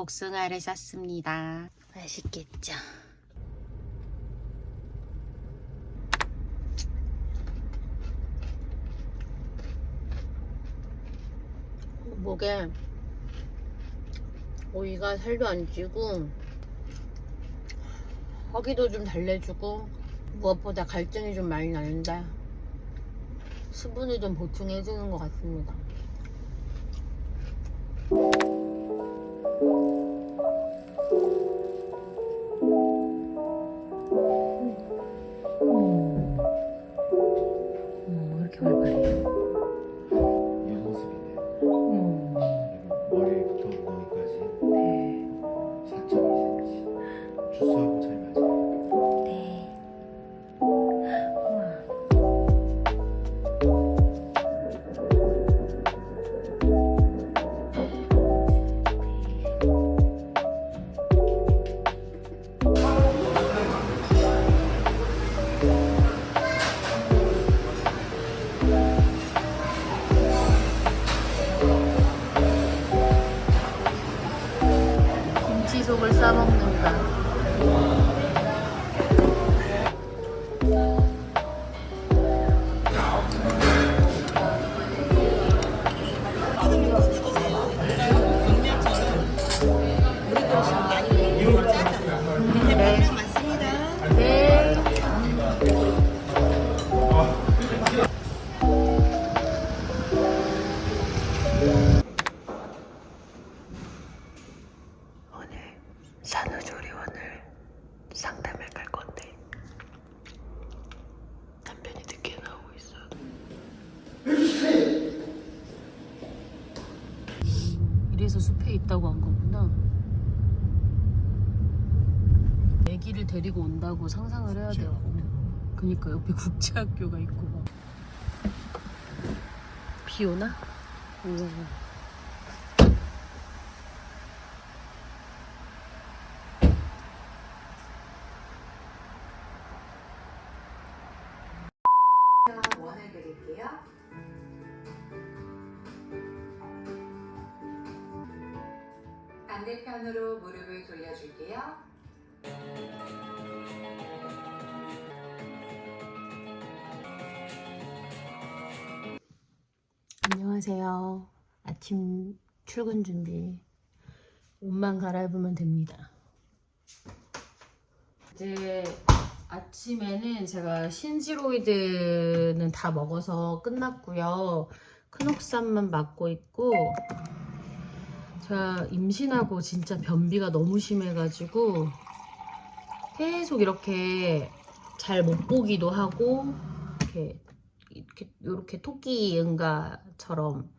복숭아를 샀습니다. 맛있겠죠? 목에 오이가 살도 안 찌고 허기도 좀 달래주고 무엇보다 갈증이 좀 많이 나는데 수분을 좀 보충해주는 것 같습니다. 왜 이렇게 발발해? 이 모습이네. 그리고 머리부터 엉덩이까지 네. 4.2cm. 주스하고 잘 맞아요. 네. 김치속을 싸먹는다. 네. 오늘 산후조리원을 상담을 갈 건데 남편이 늦게 나오고 있어요. 이래서 숲에 있다고 한 거구나. 애기를 데리고 온다고 상상을 해야 돼요. 그니까 옆에 국제학교가 있고 막. 비 오나? 원해드릴게요. 반대편으로 무릎을 돌려줄게요. 안녕하세요. 아침 출근 준비. 옷만 갈아입으면 됩니다. 이제 아침에는 제가 신지로이드는 다 먹어서 끝났고요. 큰옥산만 맞고 있고, 제가 임신하고 진짜 변비가 너무 심해가지고 계속 이렇게 잘 못 보기도 하고 이렇게 토끼 응가처럼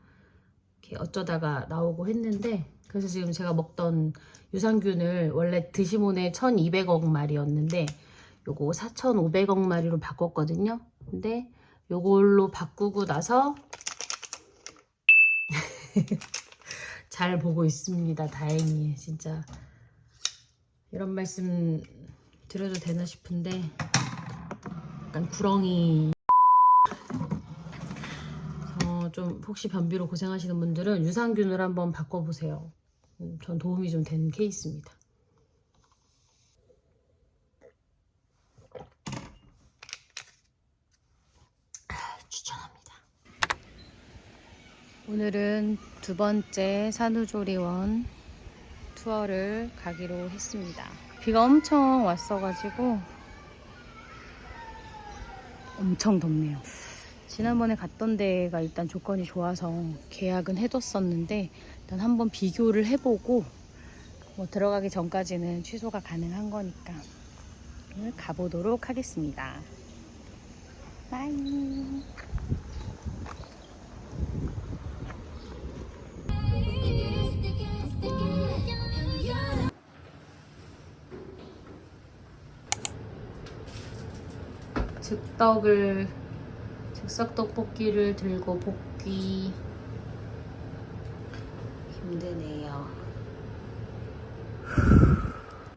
이렇게 어쩌다가 나오고 했는데, 그래서 지금 제가 먹던 유산균을 원래 드시몬에 1200억 마리였는데 요거 4500억 마리로 바꿨거든요. 근데 요걸로 바꾸고 나서 잘 보고 있습니다. 다행히. 진짜 이런 말씀 드려도 되나 싶은데 약간 구렁이. 좀 혹시 변비로 고생하시는 분들은 유산균을 한번 바꿔보세요. 전 도움이 좀 된 케이스입니다. 추천합니다. 오늘은 두 번째 산후조리원 투어를 가기로 했습니다. 비가 엄청 왔어가지고 엄청 덥네요. 지난번에 갔던 데가 일단 조건이 좋아서 계약은 해뒀었는데 일단 한번 비교를 해보고 뭐 들어가기 전까지는 취소가 가능한 거니까 오늘 가보도록 하겠습니다. 빠이. 즉석 떡볶이를 들고 볶기. 힘드네요.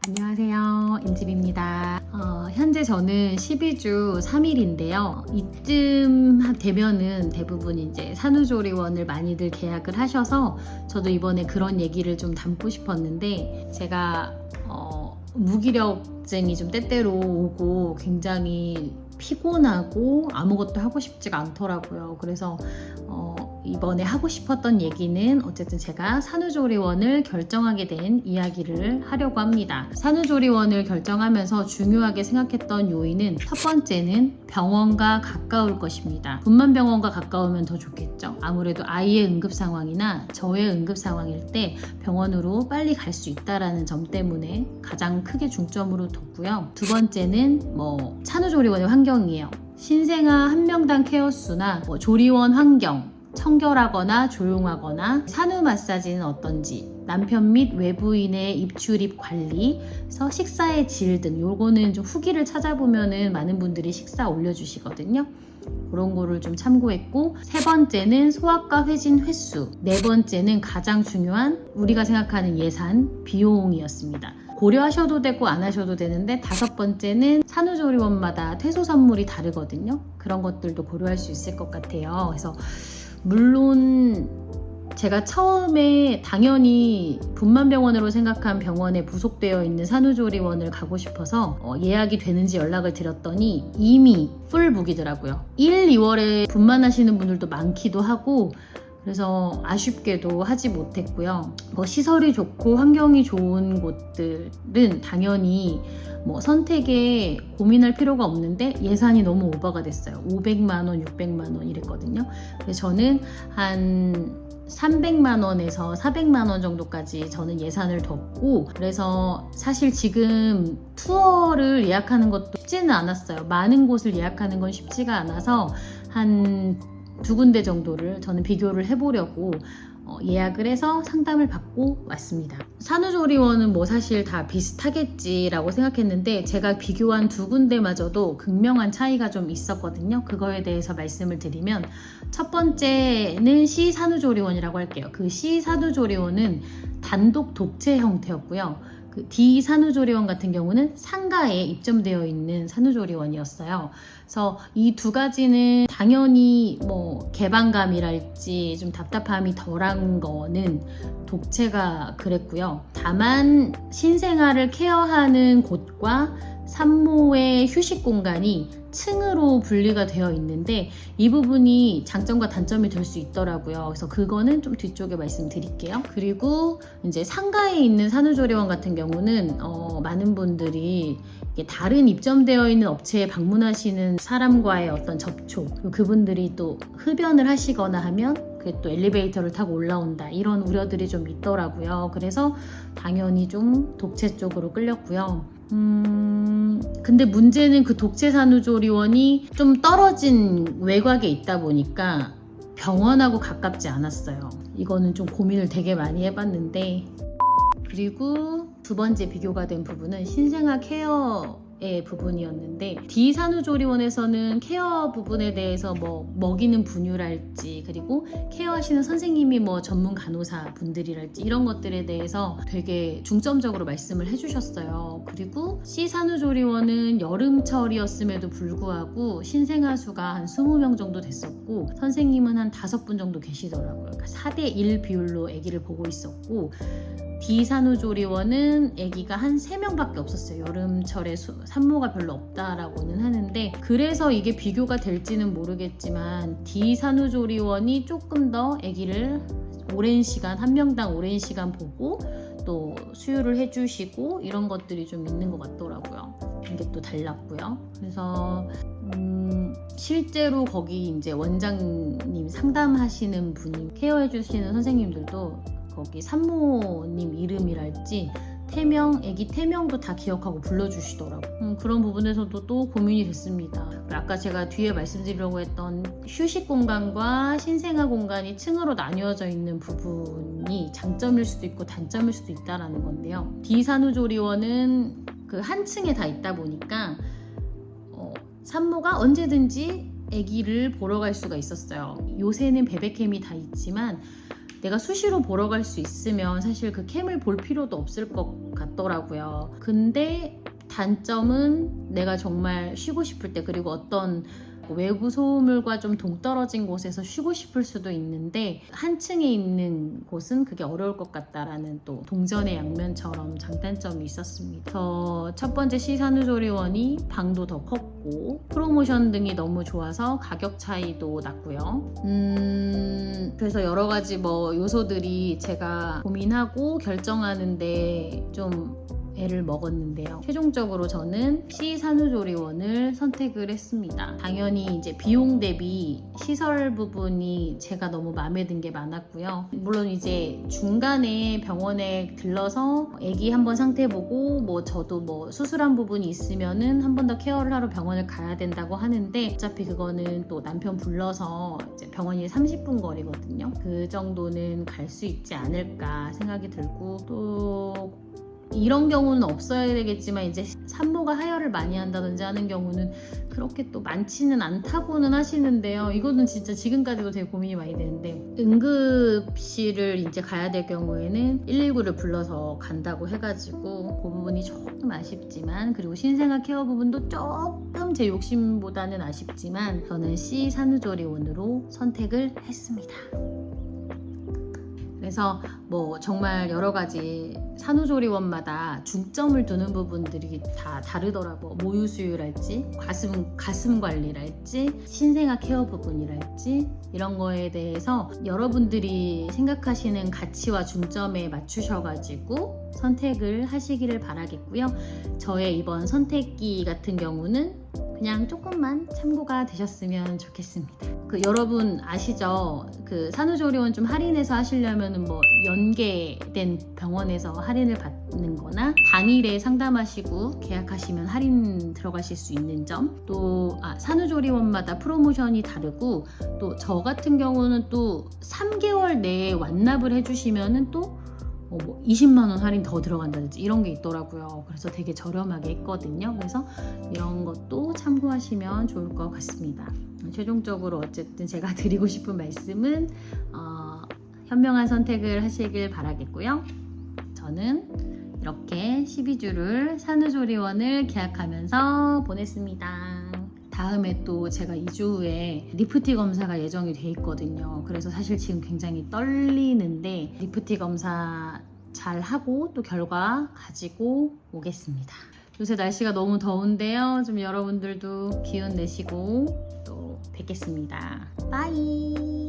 안녕하세요. 인집입니다. 현재 저는 12주 3일인데요. 이쯤 되면은 대부분 이제 산후조리원을 많이들 계약을 하셔서 저도 이번에 그런 얘기를 좀 담고 싶었는데 제가 무기력증이 좀 때때로 오고 굉장히 피곤하고 아무것도 하고 싶지가 않더라고요. 그래서 이번에 하고 싶었던 얘기는 어쨌든 제가 산후조리원을 결정하게 된 이야기를 하려고 합니다. 산후조리원을 결정하면서 중요하게 생각했던 요인은 첫 번째는 병원과 가까울 것입니다. 분만병원과 가까우면 더 좋겠죠. 아무래도 아이의 응급 상황이나 저의 응급 상황일 때 병원으로 빨리 갈 수 있다는 점 때문에 가장 크게 중점으로 뒀고요. 두 번째는 산후조리원의 환경이에요. 신생아 한 명당 케어 수나 조리원 환경, 청결하거나 조용하거나 산후 마사지는 어떤지, 남편 및 외부인의 입출입 관리, 식사의 질 등 요거는 좀 후기를 찾아보면은 많은 분들이 식사 올려주시거든요. 그런 거를 좀 참고했고, 세 번째는 소화과 회진 횟수, 네 번째는 가장 중요한 우리가 생각하는 예산, 비용이었습니다. 고려하셔도 되고 안 하셔도 되는데, 다섯 번째는 산후조리원마다 퇴소 선물이 다르거든요. 그런 것들도 고려할 수 있을 것 같아요. 그래서 물론 제가 처음에 당연히 분만병원으로 생각한 병원에 부속되어 있는 산후조리원을 가고 싶어서 예약이 되는지 연락을 드렸더니 이미 풀북이더라고요. 1, 2월에 분만하시는 분들도 많기도 하고, 그래서 아쉽게도 하지 못했고요. 시설이 좋고 환경이 좋은 곳들은 당연히 선택에 고민할 필요가 없는데 예산이 너무 오버가 됐어요. 500만 원, 600만 원 이랬거든요. 그래서 저는 한 300만 원에서 400만 원 정도까지 저는 예산을 뒀고, 그래서 사실 지금 투어를 예약하는 것도 쉽지는 않았어요. 많은 곳을 예약하는 건 쉽지가 않아서 한 2군데 정도를 저는 비교를 해보려고 예약을 해서 상담을 받고 왔습니다. 산후조리원은 사실 다 비슷하겠지라고 생각했는데 제가 비교한 2군데마저도 극명한 차이가 좀 있었거든요. 그거에 대해서 말씀을 드리면, 첫 번째는 C산후조리원이라고 할게요. 그 C산후조리원은 단독 독채 형태였고요. 그 D 산후조리원 같은 경우는 상가에 입점되어 있는 산후조리원이었어요. 그래서 이 두 가지는 당연히 개방감이랄지 좀 답답함이 덜한 거는 독채가 그랬고요. 다만 신생아를 케어하는 곳과 산모의 휴식 공간이 층으로 분리가 되어 있는데 이 부분이 장점과 단점이 될 수 있더라고요. 그래서 그거는 좀 뒤쪽에 말씀드릴게요. 그리고 이제 상가에 있는 산후조리원 같은 경우는 많은 분들이 다른 입점되어 있는 업체에 방문하시는 사람과의 어떤 접촉, 그분들이 또 흡연을 하시거나 하면 그게 또 엘리베이터를 타고 올라온다, 이런 우려들이 좀 있더라고요. 그래서 당연히 좀 독채 쪽으로 끌렸고요. 근데 문제는 그 독채 산후조리원이 좀 떨어진 외곽에 있다 보니까 병원하고 가깝지 않았어요. 이거는 좀 고민을 되게 많이 해봤는데, 그리고 두 번째 비교가 된 부분은 신생아 케어의 부분이었는데, D 산후조리원에서는 케어 부분에 대해서 먹이는 분유랄지, 그리고 케어하시는 선생님이 전문 간호사 분들이랄지 이런 것들에 대해서 되게 중점적으로 말씀을 해주셨어요. 그리고 C 산후조리원은 여름철이었음에도 불구하고 신생아 수가 한 20명 정도 됐었고 선생님은 한 5분 정도 계시더라고요. 그러니까 4대1 비율로 아기를 보고 있었고, D 산후조리원은 아기가 한 3명밖에 없었어요. 여름철에 산모가 별로 없다라고는 하는데, 그래서 이게 비교가 될지는 모르겠지만 D 산후조리원이 조금 더 아기를 오랜 시간, 한 명당 오랜 시간 보고 또 수유를 해주시고 이런 것들이 좀 있는 것 같더라고요. 이게 또 달랐고요. 그래서 실제로 거기 이제 원장님 상담하시는 분이 케어해주시는 선생님들도 거기 산모님 이름이랄지 아기 태명도 다 기억하고 불러주시더라고요. 그런 부분에서도 또 고민이 됐습니다. 아까 제가 뒤에 말씀드리려고 했던 휴식 공간과 신생아 공간이 층으로 나뉘어져 있는 부분이 장점일 수도 있고 단점일 수도 있다는 건데요. D 산후조리원은 그 한 층에 다 있다 보니까 산모가 언제든지 아기를 보러 갈 수가 있었어요. 요새는 베베캠이 다 있지만 내가 수시로 보러 갈 수 있으면 사실 그 캠을 볼 필요도 없을 것 같더라고요. 근데 단점은 내가 정말 쉬고 싶을 때, 그리고 어떤 외부 소음물과 좀 동떨어진 곳에서 쉬고 싶을 수도 있는데 한 층에 있는 곳은 그게 어려울 것 같다라는 또 동전의 양면처럼 장단점이 있었습니다. 그래서 첫 번째 시산후조리원이 방도 더 컸고 프로모션 등이 너무 좋아서 가격 차이도 났고요. 그래서 여러 가지 뭐 요소들이 제가 고민하고 결정하는데 좀 애를 먹었는데요. 최종적으로 저는 시산후조리원을 선택을 했습니다. 당연히 이제 비용 대비 시설 부분이 제가 너무 마음에 든 게 많았고요. 물론 이제 중간에 병원에 들러서 아기 한번 상태 보고 뭐 저도 뭐 수술한 부분이 있으면은 한 번 더 케어를 하러 병원을 가야 된다고 하는데 어차피 그거는 또 남편 불러서 이제 병원이 30분 거리거든요. 그 정도는 갈 수 있지 않을까 생각이 들고 또 이런 경우는 없어야 되겠지만 이제 산모가 하혈을 많이 한다든지 하는 경우는 그렇게 또 많지는 않다고는 하시는데요. 이거는 진짜 지금까지도 되게 고민이 많이 되는데 응급실을 이제 가야 될 경우에는 119를 불러서 간다고 해가지고 그 부분이 조금 아쉽지만, 그리고 신생아 케어 부분도 조금 제 욕심보다는 아쉽지만 저는 시산후조리원으로 선택을 했습니다. 그래서 뭐 정말 여러 가지 산후조리원마다 중점을 두는 부분들이 다 다르더라고. 모유 수유랄지, 가슴 관리랄지, 신생아 케어 부분이랄지 이런 거에 대해서 여러분들이 생각하시는 가치와 중점에 맞추셔가지고 선택을 하시기를 바라겠고요. 저의 이번 선택기 같은 경우는 그냥 조금만 참고가 되셨으면 좋겠습니다. 그 여러분 아시죠? 그 산후조리원 좀 할인해서 하시려면 뭐 연계된 병원에서 할인을 받는 거나 당일에 상담하시고 계약하시면 할인 들어가실 수 있는 점, 또 산후조리원마다 프로모션이 다르고 또 저 같은 경우는 또 3개월 내에 완납을 해주시면은 또 뭐 20만 원 할인 더 들어간다든지 이런 게 있더라고요. 그래서 되게 저렴하게 했거든요. 그래서 이런 것도 참고하시면 좋을 것 같습니다. 최종적으로 어쨌든 제가 드리고 싶은 말씀은 현명한 선택을 하시길 바라겠고요. 저는 이렇게 12주를 산후조리원을 계약하면서 보냈습니다. 다음에 또 제가 2주 후에 리프티 검사가 예정이 돼 있거든요. 그래서 사실 지금 굉장히 떨리는데 리프티 검사 잘 하고 또 결과 가지고 오겠습니다. 요새 날씨가 너무 더운데요. 좀 여러분들도 기운 내시고 또 뵙겠습니다. 빠이.